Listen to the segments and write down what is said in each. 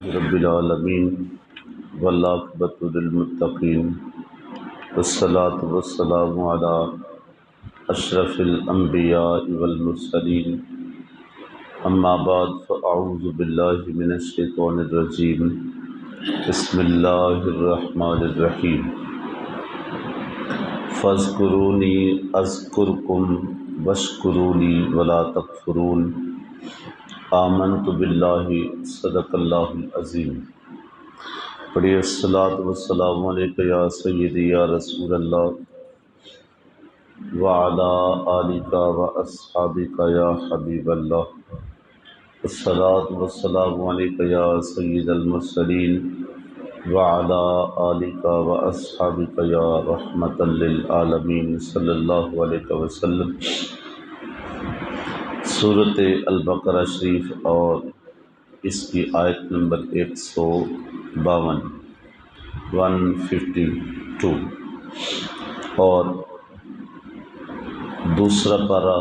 رب العالمین والعاقبۃ للمتقین والصلاة والسلام علی اشرف الانبیاء والمرسلین اما بعد فاعوذ باللہ من الشیطان الرجیم بسم اللہ الرحمن الرحیم فاذکرونی اذکرکم واشکرونی ولا تکفرون آمنت باللہ صدق اللہ العظیم۔ پڑھیے الصلاۃ والسلام علیک یا سیدی یا رسول اللہ وعلی آلک و اصحابک یا حبیب اللہ، الصلاۃ والسلام علیک یا سید المرسلین وعلی آلک و اصحابک یا رحمۃ للعالمین صلی اللہ علیہ وسلم۔ سورۃ البقرہ شریف اور اس کی آیت نمبر 152 152 اور دوسرا پارہ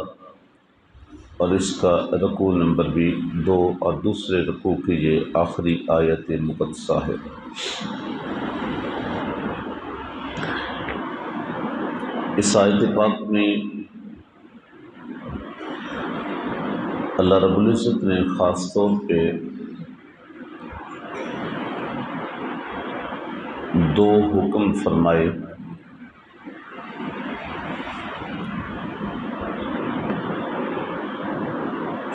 اور اس کا رکوع نمبر بھی 2 اور دوسرے رکوع کی یہ آخری آیت مقدسہ ہے۔ اس آیت پاک میں اللہ رب العزت نے خاص طور پہ 2 حکم فرمائے۔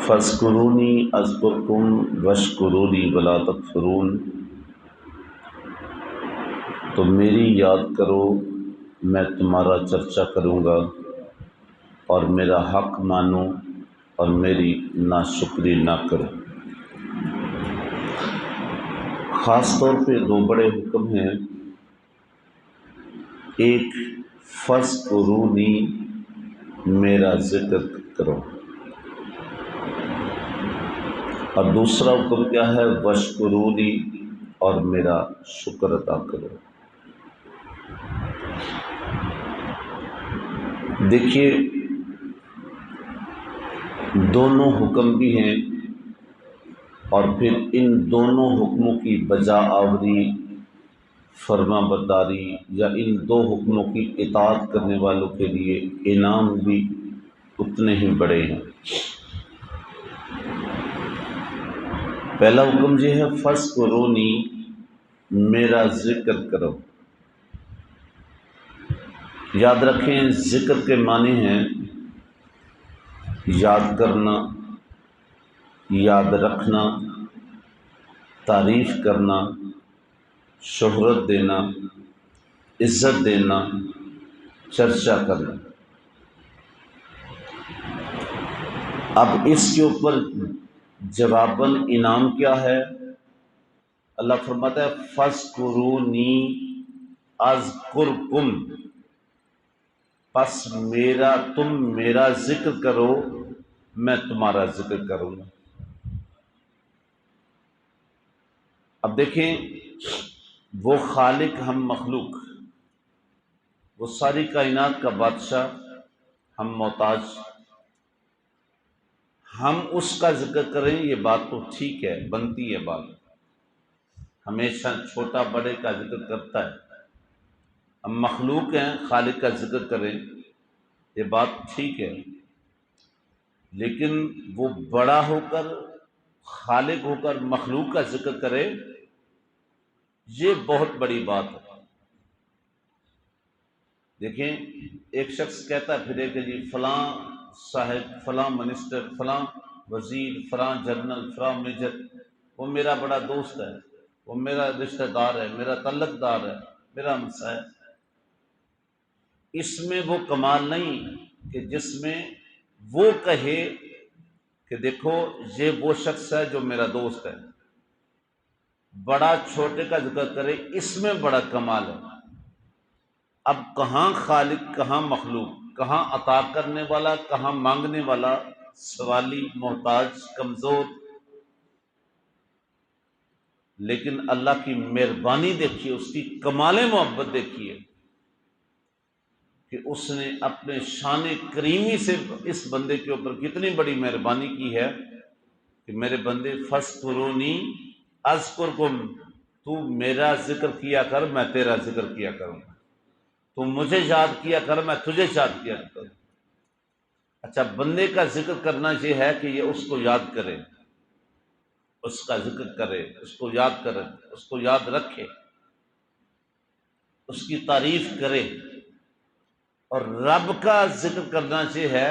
فاذکرونی اذکرکم واشکرونی ولا تکفرون، تو میری یاد کرو میں تمہارا چرچا کروں گا، اور میرا حق مانو اور میری ناشکری نہ کرو۔ خاص طور پہ 2 بڑے حکم ہیں، ایک فاذکرونی میرا ذکر کرو، اور دوسرا حکم کیا ہے؟ واشکرونی، اور میرا شکر ادا کرو۔ دیکھیے دونوں حکم بھی ہیں، اور پھر ان دونوں حکموں کی بجا آوری، فرما برداری، یا ان 2 حکموں کی اطاعت کرنے والوں کے لیے انعام بھی اتنے ہی بڑے ہیں۔ پہلا حکم یہ ہے فاذکرونی، میرا ذکر کرو۔ یاد رکھیں ذکر کے معنی ہیں یاد کرنا، یاد رکھنا، تعریف کرنا، شہرت دینا، عزت دینا، چرچا کرنا۔ اب اس کے اوپر جواباً انعام کیا ہے؟ اللہ فرماتا ہے فاذکرونی اذکرکم، پس تم میرا ذکر کرو، میں تمہارا ذکر کروں گا۔ اب دیکھیں وہ خالق، ہم مخلوق، وہ ساری کائنات کا بادشاہ، ہم محتاج، ہم اس کا ذکر کریں یہ بات تو ٹھیک ہے، بنتی ہے بات، ہمیشہ چھوٹا بڑے کا ذکر کرتا ہے۔ ہم مخلوق ہیں، خالق کا ذکر کریں یہ بات ٹھیک ہے، لیکن وہ بڑا ہو کر، خالق ہو کر مخلوق کا ذکر کرے، یہ بہت بڑی بات ہے۔ دیکھیں ایک شخص کہتا پھرے کہ جی فلاں صاحب، فلاں منسٹر، فلاں وزیر، فلاں جنرل، فلاں میجر، وہ میرا بڑا دوست ہے، وہ میرا رشتہ دار ہے، میرا تعلق دار ہے، میرا ہمسایہ ہے۔ اس میں وہ کمال نہیں کہ جس میں وہ کہے کہ دیکھو یہ وہ شخص ہے جو میرا دوست ہے، بڑا چھوٹے کا ذکر کرے، اس میں بڑا کمال ہے۔ اب کہاں خالق، کہاں مخلوق، کہاں عطا کرنے والا، کہاں مانگنے والا، سوالی، محتاج، کمزور۔ لیکن اللہ کی مہربانی دیکھیے، اس کی کمال محبت دیکھیے کہ اس نے اپنے شان کریمی سے اس بندے کے اوپر کتنی بڑی مہربانی کی ہے کہ میرے بندے فاذکرونی اذکرکم، تو میرا ذکر کیا کر میں تیرا ذکر کیا کروں، تو مجھے یاد کیا کر میں تجھے یاد کیا کروں۔ اچھا، بندے کا ذکر کرنا یہ ہے کہ یہ اس کو یاد کرے، اس کا ذکر کرے، اس کو یاد کرے، اس کو یاد رکھے، اس کی تعریف کرے۔ اور رب کا ذکر کرنا یہ ہے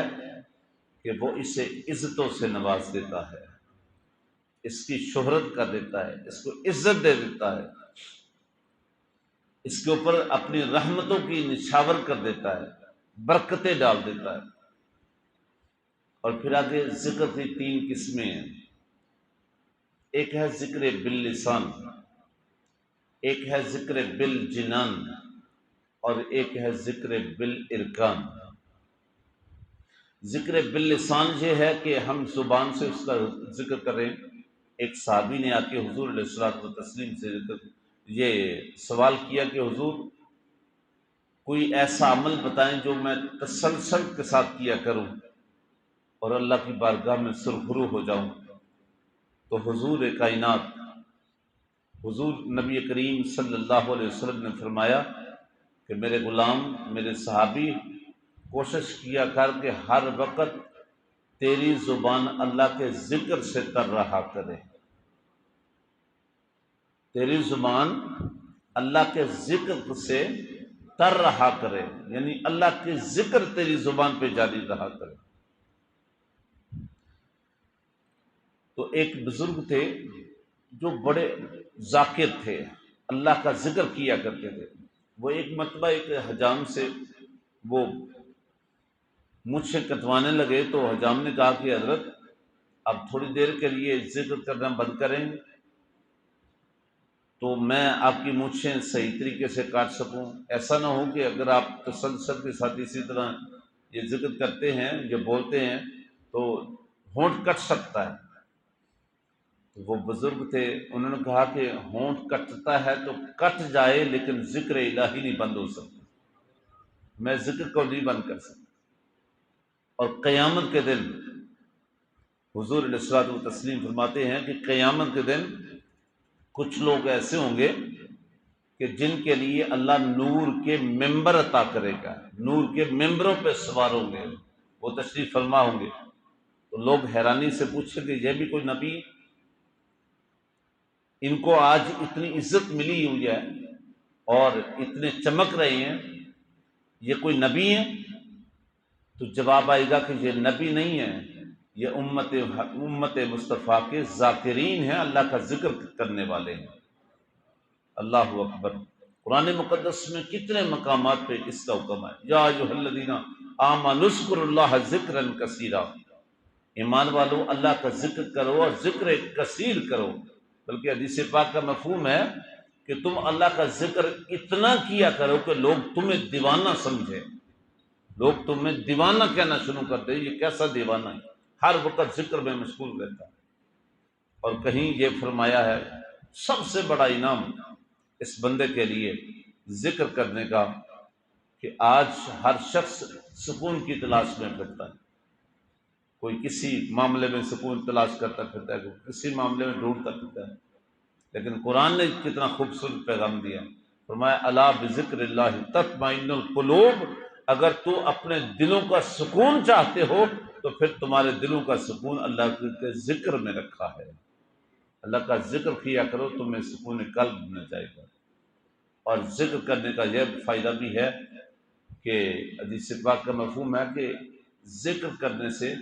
کہ وہ اسے عزتوں سے نواز دیتا ہے، اس کی شہرت کر دیتا ہے، اس کو عزت دے دیتا ہے، اس کے اوپر اپنی رحمتوں کی نچھاور کر دیتا ہے، برکتیں ڈال دیتا ہے۔ اور پھر آگے ذکر کی تین قسمیں ہیں۔ ایک ہے ذکر باللسان، ایک ہے ذکر بالجنان، اور ایک ہے ذکر بالارکان۔ ذکر باللسان یہ ہے کہ ہم زبان سے اس کا ذکر کریں۔ ایک صحابی نے آ کے حضور علیہ الصلوۃ والتسلیم سے یہ سوال کیا کہ حضور کوئی ایسا عمل بتائیں جو میں تسلسل کے ساتھ کیا کروں اور اللہ کی بارگاہ میں سرخرو ہو جاؤں۔ تو حضور کائنات، حضور نبی کریم صلی اللہ علیہ وسلم نے فرمایا کہ میرے غلام، میرے صحابی، کوشش کیا کر کے ہر وقت تیری زبان اللہ کے ذکر سے تر رہا کرے، تیری زبان اللہ کے ذکر سے تر رہا کرے، یعنی اللہ کے ذکر تیری زبان پہ جاری رہا کرے۔ تو ایک بزرگ تھے جو بڑے ذاکر تھے، اللہ کا ذکر کیا کرتے تھے۔ وہ ایک مرتبہ ایک حجام سے وہ مجھ کٹوانے لگے، تو حجام نے کہا کہ حضرت اب تھوڑی دیر کے لیے ذکر کرنا بند کریں تو میں آپ کی مونچھیں صحیح طریقے سے کاٹ سکوں۔ ایسا نہ ہو کہ اگر آپ تسلسل کے ساتھ اسی طرح یہ ذکر کرتے ہیں، یہ بولتے ہیں، تو ہونٹ کٹ سکتا ہے۔ تو وہ بزرگ تھے، انہوں نے کہا کہ ہونٹ کٹتا ہے تو کٹ جائے، لیکن ذکر الہی نہیں بند ہو سکتا، میں ذکر کو نہیں بند کر سکتا۔ اور قیامت کے دن حضور علیہ الصلوۃ والتسلیم فرماتے ہیں کہ قیامت کے دن کچھ لوگ ایسے ہوں گے کہ جن کے لیے اللہ نور کے ممبر عطا کرے گا، نور کے ممبروں پہ سوار ہوں گے، وہ تشریف فرما ہوں گے۔ تو لوگ حیرانی سے پوچھیں کہ یہ بھی کوئی نبی؟ ان کو آج اتنی عزت ملی ہوئی ہے اور اتنے چمک رہے ہیں، یہ کوئی نبی ہیں؟ تو جواب آئے گا کہ یہ نبی نہیں ہے، یہ امت مصطفیٰ کے ذاکرین ہیں، اللہ کا ذکر کرنے والے ہیں۔ اللہ اکبر۔ قرآن مقدس میں کتنے مقامات پہ اس کا حکم ہے، یا ایھا الذین آمنوا اذکروا اللہ ذکرا کثیرا، ایمان والو اللہ کا ذکر کرو اور ذکر کثیر کرو۔ بلکہ حدیث پاک کا مفہوم ہے کہ تم اللہ کا ذکر اتنا کیا کرو کہ لوگ تمہیں دیوانہ سمجھے، لوگ تمہیں دیوانہ کہنا شروع کر دیں، یہ کیسا دیوانہ ہے، ہر وقت ذکر میں مشغول رہتا ہے۔ اور کہیں یہ فرمایا ہے سب سے بڑا انعام اس بندے کے لیے ذکر کرنے کا کہ آج ہر شخص سکون کی تلاش میں پھرتا ہے، کوئی کسی معاملے میں سکون تلاش کرتا پھرتا ہے، کوئی کسی معاملے میں ڈھونڈتا پھرتا ہے، لیکن قرآن نے کتنا خوبصورت پیغام دیا، فرمایا الا بذکر اللہ تطمئن القلوب، اگر تو اپنے دلوں کا سکون چاہتے ہو تو پھر تمہارے دلوں کا سکون اللہ کے ذکر میں رکھا ہے۔ اللہ کا ذکر کیا کرو، تمہیں سکون قلب مل جائے گا۔ اور ذکر کرنے کا یہ فائدہ بھی ہے کہ حدیث پاک کا مفہوم ہے کہ ذکر کرنے سے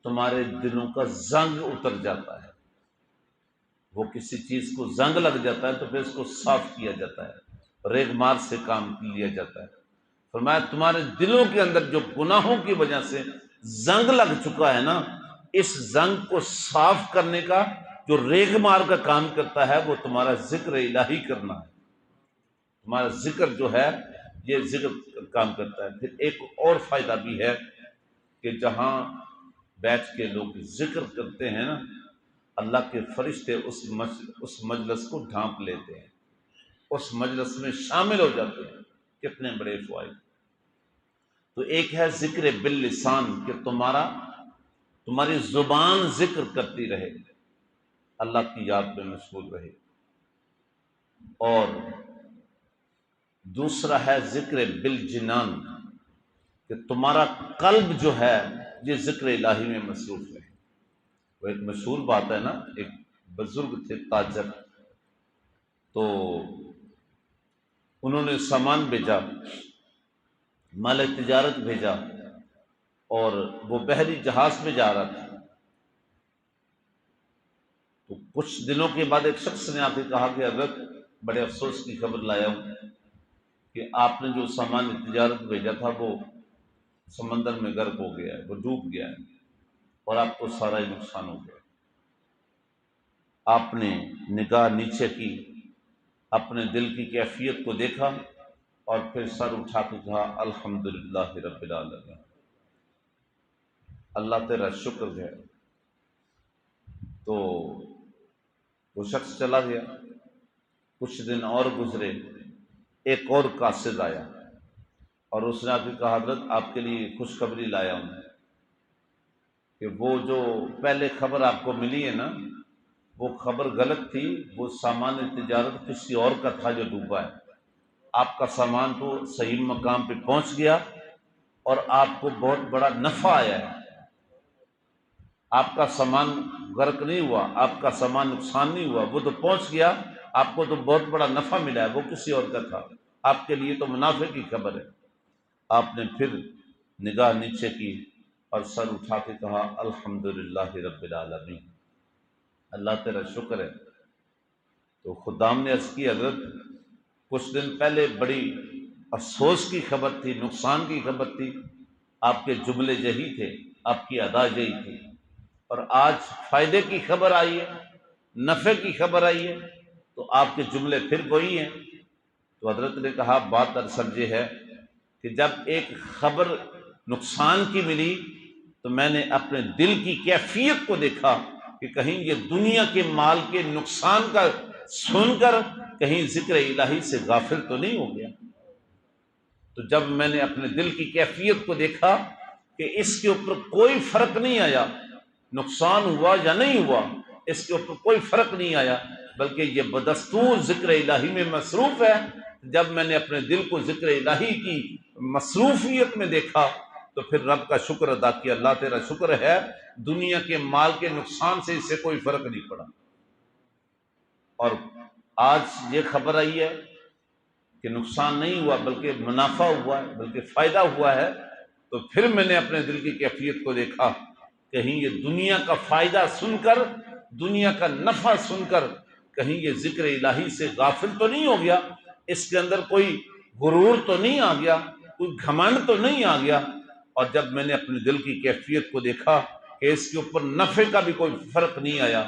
تمہارے دلوں کا زنگ اتر جاتا ہے، وہ کسی چیز کو زنگ لگ جاتا ہے تو پھر اس کو صاف کیا جاتا ہے، ریگ مار سے کام لیا جاتا ہے۔ فرمایا تمہارے دلوں کے اندر جو گناہوں کی وجہ سے زنگ لگ چکا ہے نا، اس زنگ کو صاف کرنے کا جو ریگ مار کا کام کرتا ہے وہ تمہارا ذکر الہی کرنا ہے، تمہارا ذکر جو ہے یہ ذکر کام کرتا ہے۔ پھر ایک اور فائدہ بھی ہے کہ جہاں بیٹھ کے لوگ ذکر کرتے ہیں نا، اللہ کے فرشتے اس مجلس کو ڈھانپ لیتے ہیں، اس مجلس میں شامل ہو جاتے ہیں۔ کتنے بڑے فوائد۔ تو ایک ہے ذکر باللسان کہ تمہاری زبان ذکر کرتی رہے، اللہ کی یاد میں مشغول رہے۔ اور دوسرا ہے ذکر بالجنان، کہ تمہارا قلب جو ہے یہ ذکر الہی میں مصروف ہے۔ وہ ایک مشہور بات ہے نا، ایک بزرگ تھے تاجر، تو انہوں نے سامان بھیجا، مال تجارت بھیجا، اور وہ بحری جہاز میں جا رہا تھا۔ تو کچھ دنوں کے بعد ایک شخص نے آ کے کہا کہ حضرت بڑے افسوس کی خبر لایا ہوں کہ آپ نے جو سامان تجارت بھیجا تھا وہ سمندر میں غرق ہو گیا ہے، وہ ڈوب گیا ہے، اور آپ کو سارا ہی نقصان ہو گیا۔ آپ نے نگاہ نیچے کی، اپنے دل کی کیفیت کو دیکھا، اور پھر سر اٹھا کے کہا الحمدللہ رب العالمین، اللہ تیرا شکر ہے۔ تو وہ شخص چلا گیا۔ کچھ دن اور گزرے، ایک اور قاصد آیا، اور اس نے آ کے کہا حضرت آپ کے لیے خوشخبری لایا ہوں کہ وہ جو پہلے خبر آپ کو ملی ہے نا، وہ خبر غلط تھی، وہ سامان تجارت کسی اور کا تھا جو ڈوبا ہے۔ آپ کا سامان تو صحیح مقام پہ پہنچ گیا، اور آپ کو بہت بڑا نفع آیا ہے۔ آپ کا سامان غرق نہیں ہوا، آپ کا سامان نقصان نہیں ہوا، وہ تو پہنچ گیا، آپ کو تو بہت بڑا نفع ملا ہے، وہ کسی اور کا تھا، آپ کے لیے تو منافع کی خبر ہے۔ آپ نے پھر نگاہ نیچے کی اور سر اٹھا کے کہا الحمدللہ رب العالمین، اللہ تیرا شکر ہے۔ تو خدام نے عرض کی حضرت کچھ دن پہلے بڑی افسوس کی خبر تھی، نقصان کی خبر تھی، آپ کے جملے یہی تھے، آپ کی ادا یہی تھی، اور آج فائدے کی خبر آئی ہے، نفع کی خبر آئی ہے، تو آپ کے جملے پھر وہی ہیں۔ تو حضرت نے کہا بات دراصل یہ ہے کہ جب ایک خبر نقصان کی ملی تو میں نے اپنے دل کی کیفیت کو دیکھا کہ کہیں یہ دنیا کے مال کے نقصان کا سن کر کہیں ذکر الہی سے غافل تو نہیں ہو گیا۔ تو جب میں نے اپنے دل کی کیفیت کو دیکھا کہ اس کے اوپر کوئی فرق نہیں آیا، نقصان ہوا یا نہیں ہوا اس کے اوپر کوئی فرق نہیں آیا، بلکہ یہ بدستور ذکر الہی میں مصروف ہے، جب میں نے اپنے دل کو ذکر الہی کی مصروفیت میں دیکھا تو پھر رب کا شکر ادا کیا، اللہ تیرا شکر ہے، دنیا کے مال کے نقصان سے اس سے کوئی فرق نہیں پڑا۔ اور آج یہ خبر آئی ہے کہ نقصان نہیں ہوا بلکہ منافع ہوا ہے، بلکہ فائدہ ہوا ہے، تو پھر میں نے اپنے دل کی کیفیت کو دیکھا، کہیں یہ دنیا کا فائدہ سن کر، دنیا کا نفع سن کر کہیں یہ ذکر الہی سے غافل تو نہیں ہو گیا، اس کے اندر کوئی غرور تو نہیں آ گیا، کوئی گھمنڈ تو نہیں آ گیا۔ اور جب میں نے اپنے دل کی کیفیت کو دیکھا کہ اس کے اوپر نفع کا بھی کوئی فرق نہیں آیا،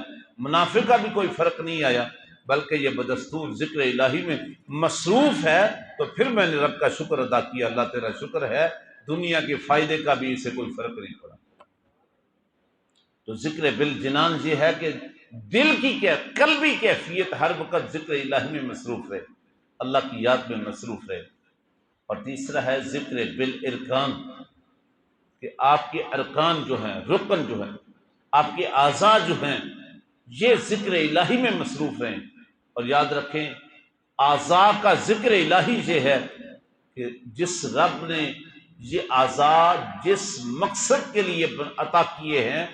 منافع کا بھی کوئی فرق نہیں آیا، بلکہ یہ بدستور ذکر الہی میں مصروف ہے، تو پھر میں نے رب کا شکر ادا کیا، اللہ تیرا شکر ہے، دنیا کے فائدے کا بھی اسے کوئی فرق نہیں پڑا۔ تو ذکر بالجنان یہ ہے کہ دل کی قلبی کیفیت ہر وقت ذکر الہی میں مصروف رہے، اللہ کی یاد میں مصروف رہے۔ اور تیسرا ہے ذکر بالارکان، کہ آپ کے ارکان جو ہیں، رکن جو ہیں، آپ کے اعضاء جو ہیں، یہ ذکر الہی میں مصروف رہیں۔ اور یاد رکھیں اعضاء کا ذکر الہی یہ ہے کہ جس رب نے یہ اعضاء جس مقصد کے لیے عطا کیے ہیں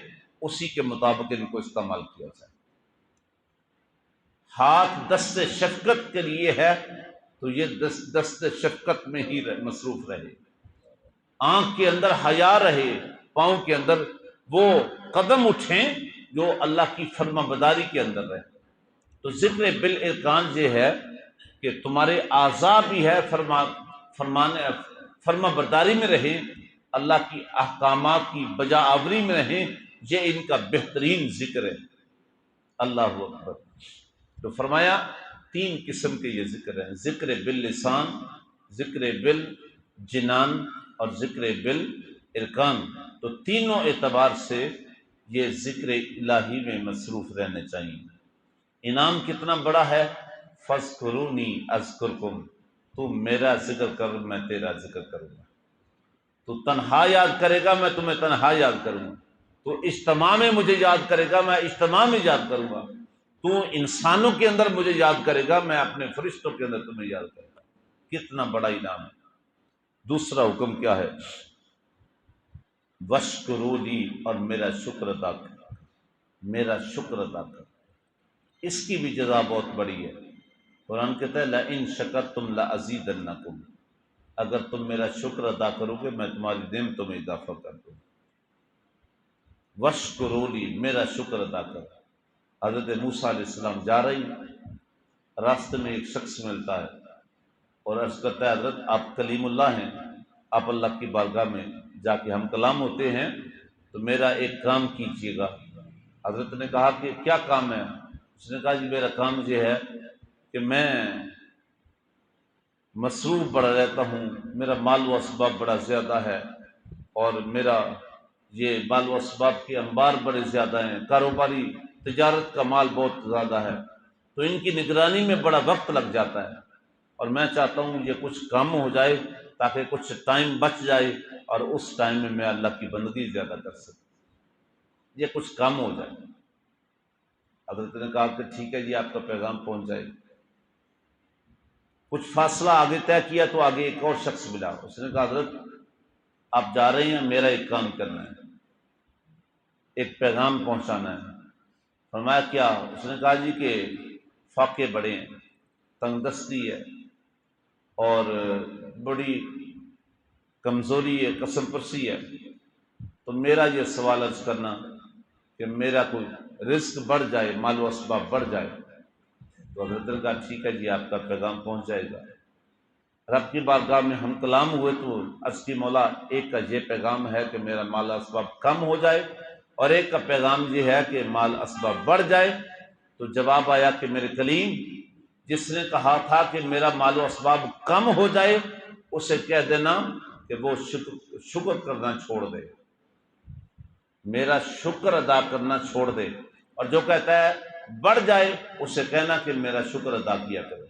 اسی کے مطابق ان کو استعمال کیا جائے۔ ہاتھ دست شفقت کے لیے ہے تو یہ دست شفقت میں ہی مصروف رہے، آنکھ کے اندر حیا رہے، پاؤں کے اندر وہ قدم اٹھیں جو اللہ کی فرما برداری کے اندر رہے۔ تو ذکر بالارکان یہ ہے کہ تمہارے اعضاء بھی ہے فرما برداری میں رہیں، اللہ کی احکامات کی بجا آوری میں رہیں، یہ ان کا بہترین ذکر ہے۔ اللہ اکبر۔ تو فرمایا تین قسم کے یہ ذکر ہیں، ذکر باللسان، ذکر بالجنان اور ذکر بالارکان۔ تو تینوں اعتبار سے یہ ذکر الہی میں مصروف رہنے چاہیے۔ انعام کتنا بڑا ہے، فاذکرونی اذکرکم، تو میرا ذکر کر میں تیرا ذکر کروں گا، تو تنہا یاد کرے گا میں تمہیں تنہا یاد کروں گا، تو اجتماع میں مجھے یاد کرے گا میں اجتماع میں یاد کروں گا، تو انسانوں کے اندر مجھے یاد کرے گا، میں اپنے فرشتوں کے اندر تمہیں یاد کروں گا۔ کتنا بڑا انعام ہے۔ دوسرا حکم کیا ہے؟ وشکرونی، اور میرا شکر ادا کر، میرا شکر ادا کر۔ اس کی بھی جزا بہت بڑی ہے۔ قرآن کہتا ہے لئن شکرتم لازیدنکم، اگر تم میرا شکر ادا کرو گے میں تمہاری نعمتوں میں اضافہ کر دوں۔ وشکرونی، میرا شکر ادا کر۔ حضرت موسیٰ علیہ السلام جا رہی ہیں، راستے میں ایک شخص ملتا ہے اور عرض کرتا ہے حضرت آپ کلیم اللہ ہیں، آپ اللہ کی بارگاہ میں جا کے ہم کلام ہوتے ہیں، تو میرا ایک کام کیجیے گا۔ حضرت نے کہا کہ کیا کام ہے؟ اس نے کہا جی میرا کام یہ ہے کہ میں مصروف بڑا رہتا ہوں، میرا مال و اسباب بڑا زیادہ ہے، اور میرا یہ مال و اسباب کے انبار بڑے زیادہ ہیں، کاروباری تجارت کا مال بہت زیادہ ہے، تو ان کی نگرانی میں بڑا وقت لگ جاتا ہے، اور میں چاہتا ہوں یہ کچھ کام ہو جائے تاکہ کچھ ٹائم بچ جائے اور اس ٹائم میں میں اللہ کی بندگی زیادہ کر سکوں، یہ کچھ کام ہو جائے۔ حضرت نے کہا کہ ٹھیک ہے جی آپ کا پیغام پہنچ جائے۔ کچھ فاصلہ آگے طے کیا تو آگے ایک اور شخص ملا، اس نے کہا حضرت آپ جا رہے ہیں، میرا ایک کام کرنا ہے، ایک پیغام پہنچانا ہے۔ فرمایا کیا؟ اس نے کہا جی کہ فاقے بڑے ہیں، تنگ دستی ہے، اور بڑی کمزوری ہے، قسم پرسی ہے، تو میرا یہ سوال عرض کرنا کہ میرا کوئی رزق بڑھ جائے، مال و اسباب بڑھ جائے۔ تو حضرت نے کہا ٹھیک ہے جی آپ کا پیغام پہنچ جائے گا۔ رب کی بارگاہ میں ہم کلام ہوئے تو عرض کی مولا ایک کا یہ پیغام ہے کہ میرا مال و اسباب کم ہو جائے، اور ایک کا پیغام یہ ہے کہ مال اسباب بڑھ جائے۔ تو جواب آیا کہ میرے کلیم جس نے کہا تھا کہ میرا مال و اسباب کم ہو جائے اسے کہہ دینا کہ وہ شکر کرنا چھوڑ دے، میرا شکر ادا کرنا چھوڑ دے، اور جو کہتا ہے بڑھ جائے اسے کہنا کہ میرا شکر ادا کیا کرے۔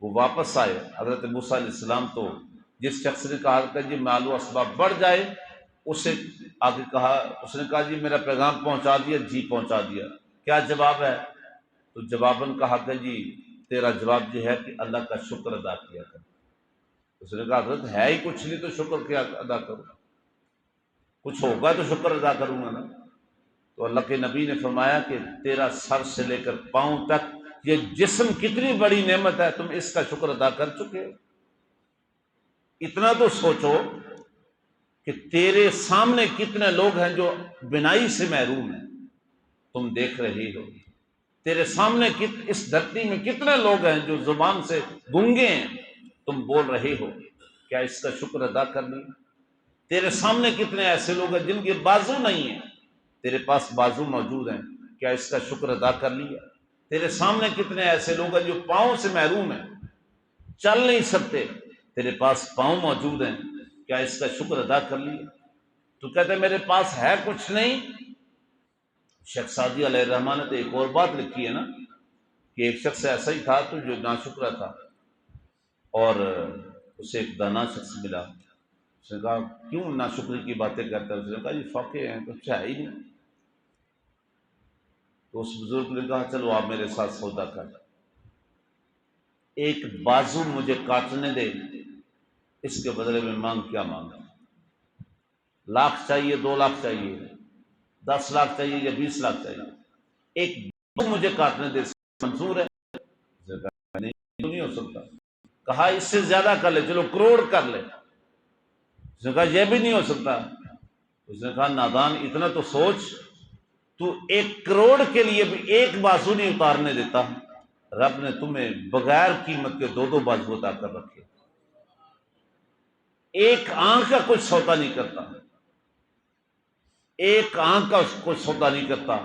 وہ واپس آئے۔ حضرت موسیٰ علیہ السلام تو جس شخص نے کہا کہ جی مال و اسباب بڑھ جائے اسے آگے کہا، اس نے کہا جی میرا پیغام پہنچا دیا؟ جی پہنچا دیا۔ کیا جواب ہے؟ تو جواباً کہا کہ جی تیرا جواب یہ ہے کہ اللہ کا شکر ادا کیا کر۔ اس نے کہا حضرت ہے ہی کچھ نہیں تو شکر کیا ادا کروں، کچھ ہوگا تو شکر ادا کروں گا نا۔ تو اللہ کے نبی نے فرمایا کہ تیرا سر سے لے کر پاؤں تک یہ جسم کتنی بڑی نعمت ہے، تم اس کا شکر ادا کر چکے ہو؟ اتنا تو سوچو کہ تیرے سامنے کتنے لوگ ہیں جو بینائی سے محروم ہیں، تم دیکھ رہے ہو۔ تیرے سامنے اس دھرتی میں کتنے لوگ ہیں جو زبان سے گونگے ہیں، تم بول رہے ہو، کیا اس کا شکر ادا کر لیا؟ تیرے سامنے کتنے ایسے لوگ ہیں جن کے بازو نہیں ہیں، تیرے پاس بازو موجود ہیں، کیا اس کا شکر ادا کر لیا؟ تیرے سامنے کتنے ایسے لوگ ہیں جو پاؤں سے محروم ہیں، چل نہیں سکتے، تیرے پاس پاؤں موجود ہیں، کیا اس کا شکر ادا کر لیا؟ تو کہتے ہیں میرے پاس ہے کچھ نہیں۔ شیخ سعدی علیہ الرحمٰن نے تو ایک اور بات لکھی ہے نا کہ ایک شخص ایسا ہی تھا تو جو ناشکرا تھا، اور اسے ایک دانا شخص ملا، اس نے کہا کیوں ناشکری کی باتیں کرتا ہے؟ اس نے کہا یہ فاقے ہیں، کچھ ہے ہی نہیں۔ تو اس بزرگ نے کہا چلو آپ میرے ساتھ سودا کر، ایک بازو مجھے کاٹنے دے، اس کے بدلے میں مانگ کیا مانگا؟ لاکھ چاہیے، 2 لاکھ چاہیے، 10 لاکھ چاہیے یا 20 لاکھ چاہیے؟ ایک بازو مجھے کاٹنے دے، منظور ہے؟ اس نے کہا نہیں ہو سکتا۔ کہا اس سے زیادہ کر لے، چلو کروڑ کر لے۔ اس نے کہا یہ بھی نہیں ہو سکتا۔ اس نے کہا نادان اتنا تو سوچ، تو 1 کروڑ کے لیے بھی ایک بازو نہیں اتارنے دیتا، رب نے تمہیں بغیر قیمت کے 2 بازو عطا کر رکھے۔ ایک آنکھ کا کچھ سودا نہیں کرتا، ایک آنکھ کا کوئی سودا نہیں کرتا،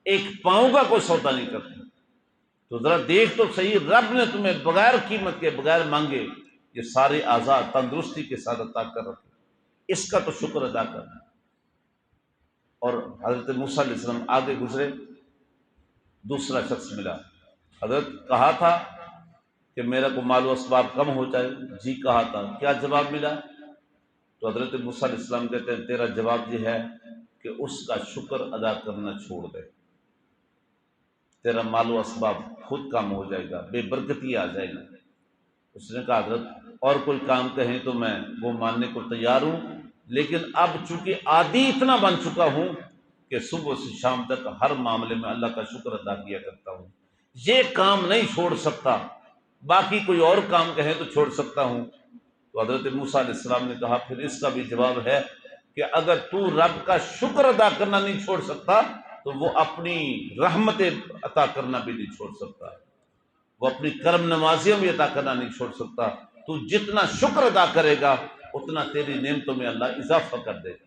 ایک پاؤں کا کوئی سودا نہیں کرتا۔ تو ذرا دیکھ تو صحیح، رب نے تمہیں بغیر قیمت کے، بغیر مانگے یہ سارے اعضاء تندرستی کے ساتھ عطا کر رکھے، اس کا تو شکر ادا کرنا۔ اور حضرت موسیٰ علیہ السلام آگے گزرے، دوسرا شخص ملا، حضرت کہا تھا کہ میرا کو مال و اسباب کم ہو جائے؟ جی کہا تھا۔ کیا جواب ملا؟ تو حضرت موسیٰ علیہ السلام کہتے ہیں تیرا جواب یہ ہے کہ اس کا شکر ادا کرنا چھوڑ دے۔ تیرا مال و اسباب خود کم ہو جائے گا، بے برکتی آ جائے گی۔ اس نے کہا حضرت اور کوئی کام کہیں تو میں وہ ماننے کو تیار ہوں، لیکن اب چونکہ عادی اتنا بن چکا ہوں کہ صبح سے شام تک ہر معاملے میں اللہ کا شکر ادا کیا کرتا ہوں، یہ کام نہیں چھوڑ سکتا، باقی کوئی اور کام کہیں تو چھوڑ سکتا ہوں۔ تو حضرت موسیٰ علیہ السلام نے کہا پھر اس کا بھی جواب ہے کہ اگر تو رب کا شکر ادا کرنا نہیں چھوڑ سکتا تو وہ اپنی رحمت عطا کرنا بھی نہیں چھوڑ سکتا، وہ اپنی کرم نوازیوں بھی عطا کرنا نہیں چھوڑ سکتا۔ تو جتنا شکر ادا کرے گا اتنا تیری نعمتوں میں اللہ اضافہ کر دے گا۔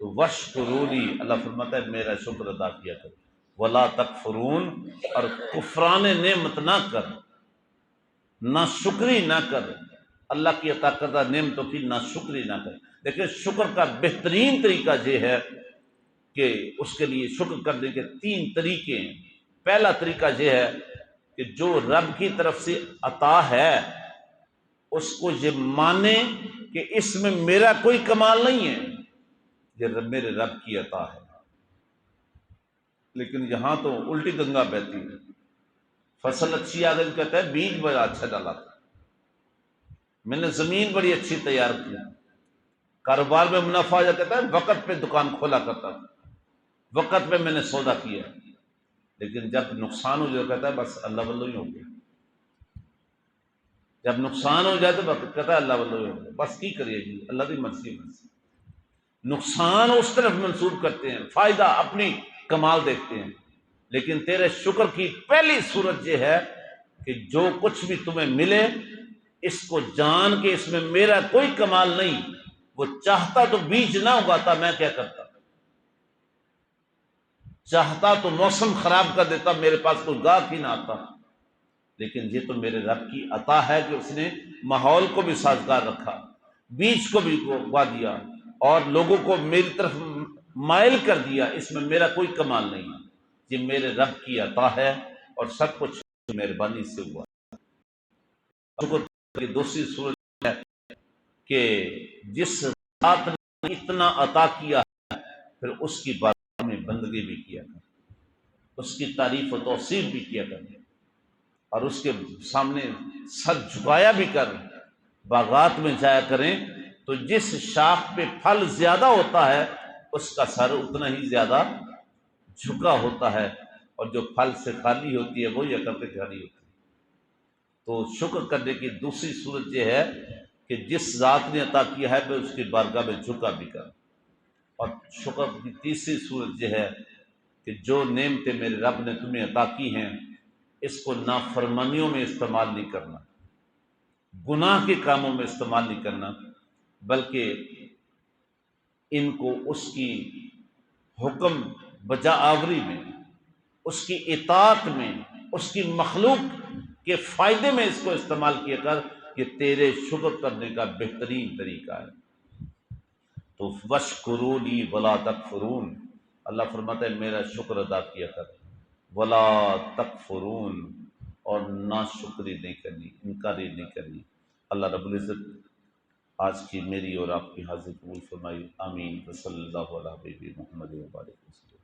تو وشکرونی، اللہ فرماتا ہے میرا شکر ادا کیا کر، ولا تکفرون، اور کفران نعمت نہ کر، نہ شکری نہ کر، اللہ کی عطا کردہ نعمتوں کی نہ شکری نہ کر۔ دیکھیں شکر کا بہترین طریقہ یہ ہے کہ اس کے لیے شکر کرنے کے 3 طریقے ہیں۔ پہلا طریقہ یہ ہے کہ جو رب کی طرف سے عطا ہے اس کو یہ مانے کہ اس میں میرا کوئی کمال نہیں ہے، یہ میرے رب کی عطا ہے۔ لیکن یہاں تو الٹی گنگا بہتی ہے، فصل اچھی آ گئی کہتا ہے بیج بڑا اچھا ڈالا تھا، میں نے زمین بڑی اچھی تیار کی، کاروبار میں منافع آ کہتا ہے وقت پہ دکان کھولا کرتا تھا، وقت پہ میں نے سودا کیا، لیکن جب نقصان ہو جائے کہتا ہے بس اللہ واللہ ہی ہو گیا، جب نقصان ہو جائے تو کہتا ہے اللہ واللہ ہی ہو گیا، بس کی کریے جی اللہ کی مرضی ہے۔ نقصان اس طرف منسوب کرتے ہیں، فائدہ اپنی کمال دیکھتے ہیں، لیکن تیرے شکر کی پہلی صورت یہ ہے کہ جو کچھ بھی تمہیں ملے اس کو جان کے اس میں میرا کوئی کمال نہیں، وہ چاہتا تو بیج نہ اگاتا، میں کیا کرتا، چاہتا تو موسم خراب کر دیتا، میرے پاس کوئی گاہک ہی نہ آتا، لیکن یہ تو میرے رب کی عطا ہے کہ اس نے ماحول کو بھی سازگار رکھا، بیج کو بھی اگا دیا اور لوگوں کو میری طرف مائل کر دیا، اس میں میرا کوئی کمال نہیں، یہ میرے رب کی عطا ہے اور سب کچھ مہربانی سے ہوا۔ شکر کی دوسری صورت ہے کہ جس ذات نے اتنا عطا کیا ہے پھر اس کی بارگاہ میں بندگی بھی کیا کر، اس کی تعریف و توصیف بھی کیا کر، اور اس کے سامنے سر جھکایا بھی کر۔ باغات میں جایا کریں تو جس شاخ پہ پھل زیادہ ہوتا ہے اس کا سر اتنا ہی زیادہ جھکا ہوتا ہے، اور جو پھل سے خالی ہوتی ہے وہی عقل سے خالی ہوتی ہے۔ تو شکر کرنے کی دوسری صورت یہ ہے کہ جس ذات نے عطا کیا ہے پھر اس کی بارگاہ میں جھکا بھی کر، اور شکر کی تیسری صورت یہ ہے کہ جو نعمتیں میرے رب نے تمہیں عطا کی ہیں اس کو نافرمانیوں میں استعمال نہیں کرنا، گناہ کے کاموں میں استعمال نہیں کرنا، بلکہ ان کو اس کی حکم بجا آوری میں، اس کی اطاعت میں، اس کی مخلوق کے فائدے میں اس کو استعمال کیا کر، یہ تیرے شکر کرنے کا بہترین طریقہ ہے۔ تو وشکرونی ولا تکفرون، اللہ فرماتا ہے میرا شکر ادا کیا کر، ولا تکفرون، اور ناشکری نہیں کرنی، انکاری نہیں کرنی۔ اللہ رب العزت آج کی میری اور آپ کی حاضر قبول فرمائی، آمین، صلی اللہ علیہ وسلم محمد و بارک وسلم۔